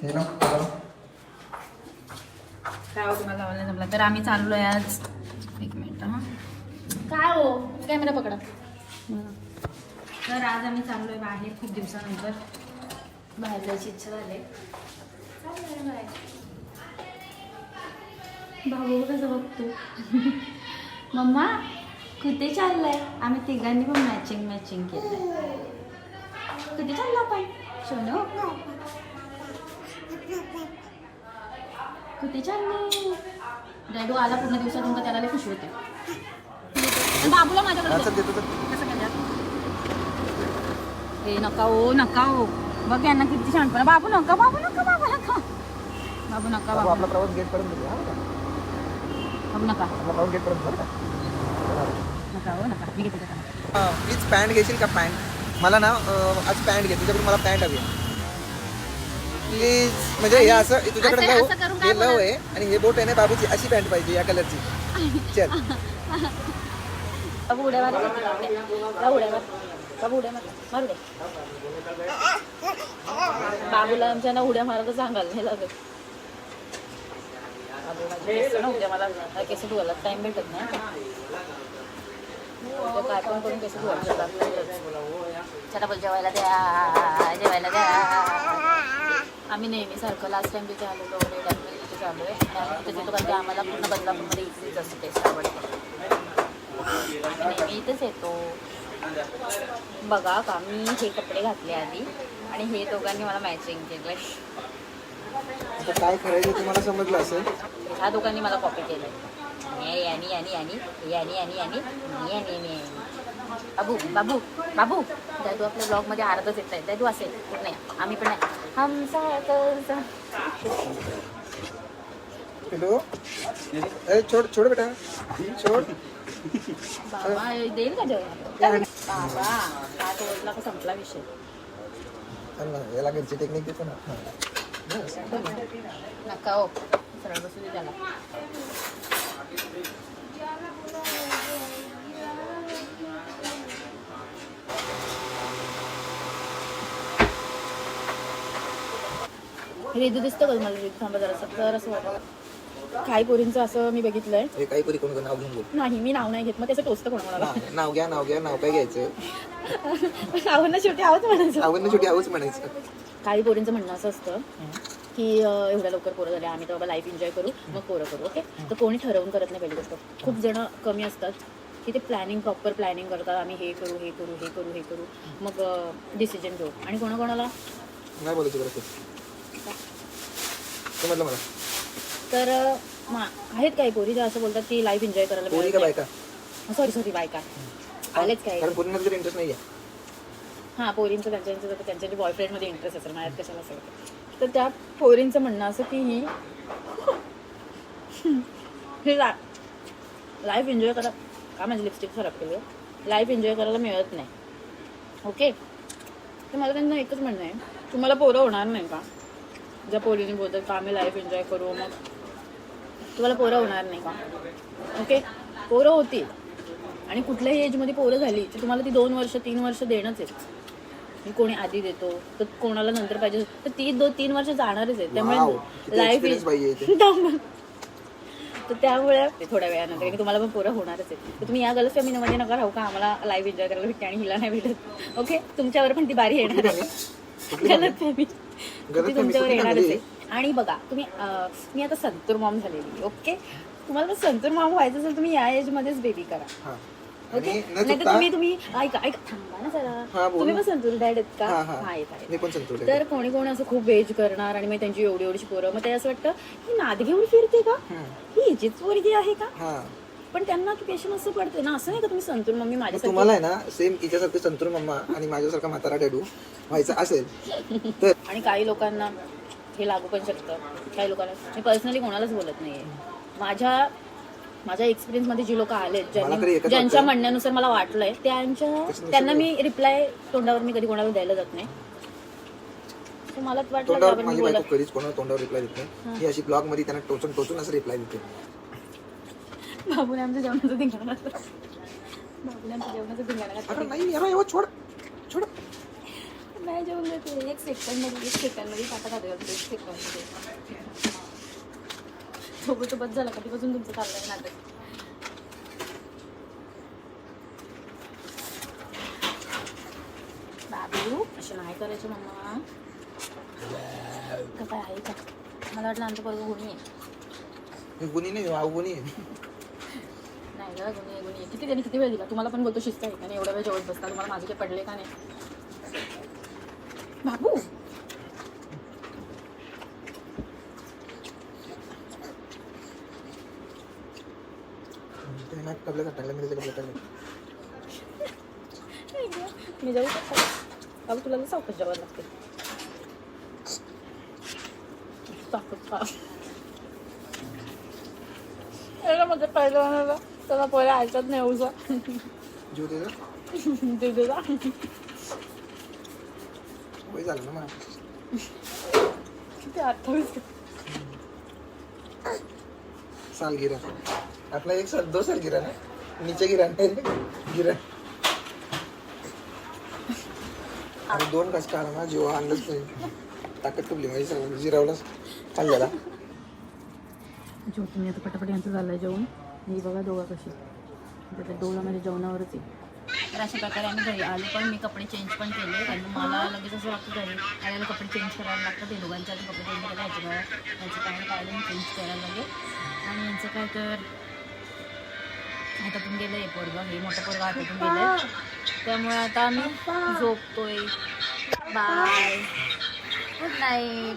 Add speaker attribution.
Speaker 1: काय हो तुम्हाला लावायला जमला तर आम्ही चाललोय आज. एक मिनिट हा. काय हो कॅमेरा पकडा. तर आज आम्ही चाललोय बाहेर खूप दिवसानंतर. बाहेर जायची इच्छा झाली. भाऊ कसं बघतो. मम्मा कुठे चाललंय. आम्ही तिघांनी पण मॅचिंग केलंय. कुठे चाललो आपण सोनू. कुठे चालले. डॅडू आला पूर्ण दिवसातून तर त्याला लई खुशी होते. बाबूला माझ्याकडे कसं केलं. हे नका हो बघ यांना किती छानपणा. बाबू नका बाबू नका बाबू नका बाबू नका बाबू.
Speaker 2: आपला प्रवास गेट पर्यंत
Speaker 1: बाबू नका
Speaker 2: गेट पर्यंत
Speaker 1: नका हो नका. मी घेते का.
Speaker 2: प्लीज पॅन्ट घेशील का. पॅन्ट मला ना आज पॅन्ट घे. तुझ्याकडून मला पॅन्ट हवी प्लीज. म्हणजे हे असं तुझ्याकडे हे लव आहे आणि हे बोट आहे ना बाबूची. अशी पॅन्ट पाहिजे या कलरची. चल
Speaker 1: बाबू उड्या मारू दे. बाबूला आमच्या ना उड्या मारायला सांगाल नाही लागत. बाबू माझी उद्या मला केस धुवायला टाइम भेटत नाही. काय पण करून केस धुवायला चला बोल. जेवायला द्या. आम्ही नेहमीसारखं लास्ट टाइम तिथे आलेलो रेड ॲपल तिथे चालू आहे. त्याच्या तो कारण आम्हाला पूर्ण बदलापूरमध्ये इथलीच असं टेस्ट आवडते. आम्ही नेहमी इथेच येतो. बघा का मी हे कपडे घातले आधी आणि हे दोघांनी मला मॅचिंग केलं.
Speaker 2: काय करायचं तुम्हाला समजलं असेल.
Speaker 1: ह्या दोघांनी मला कॉपी केलं. बाबू दादू आपल्या ब्लॉगमध्ये अर्धच येत आहे. दादू असेल नाही आम्ही पण नाही. हम
Speaker 2: हॅलो छोड बेटा छोड.
Speaker 1: बाबा देईल का जेवण. बाबा हात ओढला का संपला विषय.
Speaker 2: याला घरची टेक्निक देतो ना.
Speaker 1: नका हो सरळ बसू दे त्याला. रेदू दिसतं का मला. रेदू थांबा जरासं वाटतं. काही पोरींचं असं मी बघितलंय.
Speaker 2: काही पोरी कोण नाव घेऊन बोल.
Speaker 1: नाही मी नाव नाही घेत. मग त्याचं टोचतं कोण मला.
Speaker 2: नाव घ्या नाव काय घ्यायचं.
Speaker 1: नावांना शेवटी आहोत म्हणायचं.
Speaker 2: आवडणं शेवटी आहोच म्हणायचं.
Speaker 1: काही पोरींचं म्हणणं असं असतं की एवढ्या लवकर पोरं झाले आम्ही तर बाबा लाईफ एन्जॉय करू मग पोरं करू. ओके तर कोणी ठरवून करत नाही. पहिली गोष्ट खूप जण कमी असतात की ते प्रॉपर प्लॅनिंग करतात. आम्ही हे करू मग डिसिजन घेऊ. आणि कोणाकोणाला
Speaker 2: नाही बोलायचं बरं समजलं मला.
Speaker 1: तर आहेत काही पोरी ज्या असं बोलतात की लाईफ एन्जॉय करायला
Speaker 2: पोरी का बायका.
Speaker 1: सॉरी बायका आलेच काय.
Speaker 2: कारण पोरींना जर इंटरेस्ट नाही आहे.
Speaker 1: हां पोरींचं त्यांच्या बॉयफ्रेंडमध्ये इंटरेस्ट असेल. माझ्यात कशाला असेल. तर त्या पोरींचं म्हणणं असं की ही लाईफ एन्जॉय करा. का माझी लिपस्टिक खराब केली. लाईफ एन्जॉय करायला मिळत नाही. ओके तर मला त्यांना एकच म्हणणं आहे तुम्हाला पोरं होणार नाही का. ज्या पोरीने बोलतात का आम्ही लाईफ एन्जॉय करू मग तुम्हाला पोरं होणार नाही का. ओके पोरं होतील आणि कुठल्याही एजमध्ये पोरं झाली तर तुम्हाला ती 2 वर्ष 3 वर्ष देणंच आहे. कोणी आधी देतो तर कोणाला नंतर पाहिजे तर ती 2-3 वर्ष जाणारच आहे. त्यामुळे लाईफ तर त्यामुळे थोड्या वेळानंतर तुम्हाला पण पोरं होणारच आहे. तर तुम्ही या गलत फॅमिलीमध्ये नका राहू का आम्हाला लाईफ एन्जॉय करायला भेटते आणि हिला नाही भेटत. ओके तुमच्यावर पण ती बारी येणार आहे. गलत फॅमिली तुमच्यावर येणारच आहे. आणि बघा तुम्ही मी आता संतूर मॉम झालेली. ओके तुम्हाला संतूर मॉम व्हायचं असेल तुम्ही या एजमध्येच बेबी करा. ओके नाही तर तुम्ही ऐका थांबा ना जरा. तुम्ही पण संतूर डॅड आहेत का. हा येत. तर कोणी असं खूप एज करणार आणि मग त्यांची एवढी पोरं मग ते असं वाटतं ही नाद घेऊन फिरते का ही हिचीच पोरगी आहे का. पण त्यांना क्वेश्चन असं पडते ना असं नाही का तुम्ही संतूर मम्मी माझ्यासाठी.
Speaker 2: तुम्हाला आहे ना सेम तिच्यासारखं संतूर मम्मा आणि माझ्यासारखा म्हातारा डॅडू व्हायचं असेल तर. आणि
Speaker 1: काही लोकांना हे लागू पण शकतं. काही लोकांना मी पर्सनली कोणालाच बोलत नाहीये. माझ्या एक्सपिरियन्समध्ये जी लोक आलेत ज्यांच्या म्हणण्यानुसार मला वाटलंय त्यांना मी रिप्लाय तोंडावर मी कधी कोणाला द्यायला जात नाही. मला वाटलं
Speaker 2: कधीच कोणाला तोंडावर रिप्लाय देत नाही. ही अशी ब्लॉग मध्ये त्यांना टोचून असं रिप्लाय देते.
Speaker 1: बाबूने आमच्या जेवणाचं धिंगाणा
Speaker 2: छोड
Speaker 1: नाही जेवून देते. 1 सेकंडमध्ये टाका टाका 1 सेकंडमध्ये. सोबत बस झाला कधीपासून तुमचं चाललंय नाटक. बाबू असे नाही करायचे मम्मा. का काय आहे का? मला वाटलं आमचं पोरगं गुणी आहे.
Speaker 2: गुणी नाही अवगुणी आहे.
Speaker 1: नाही ग गुणी किती वेळ दिला. तुम्हाला पण बोलतो शिस्त आहे का नाही एवढा वेळ जेवत बसता. तुम्हाला माझे काही पडले का नाही बाबू. मी जाऊ शकतो बाबू. तुला सावकाश जेवायला लागते. म्हणजे पहिलं त्याला पहिला ऐकत नाही उसा
Speaker 2: जीव दे
Speaker 1: दिदीला.
Speaker 2: वय झालं ना मला.
Speaker 1: किती 28
Speaker 2: सालगिरा अपना 1 साल 2 साल गिरा ना. नीचे गिरा नाही रे. गिरा आणि 2 कस का ना जीव आणलंच नाही. ताकद तुपली माझी सगळं जिरावलाच खाल्ल्याला.
Speaker 1: जेवतो मी आता पटापट. यांचं झालं जेवण. ही बघा दोघा कशी त्या दोघा माझ्या जेवणावरच आहे. तर अशा प्रकारे आम्ही घरी आलो. पण मी कपडे चेंज पण केले कारण मला लगेच असं वाटतं घरी आल्याला कपडे चेंज करायला लागतात. ते दोघांचे आधी कपडे चेंज करायला ह्याचं पॅन्ट काढून चेंज करायला लागेल. आणि यांचं काय तर हातातून गेलं आहे पोरगं. हे मोठं पोरगं हातातून गेलं आहे. त्यामुळे आता आम्ही झोपतोय. Bye good night.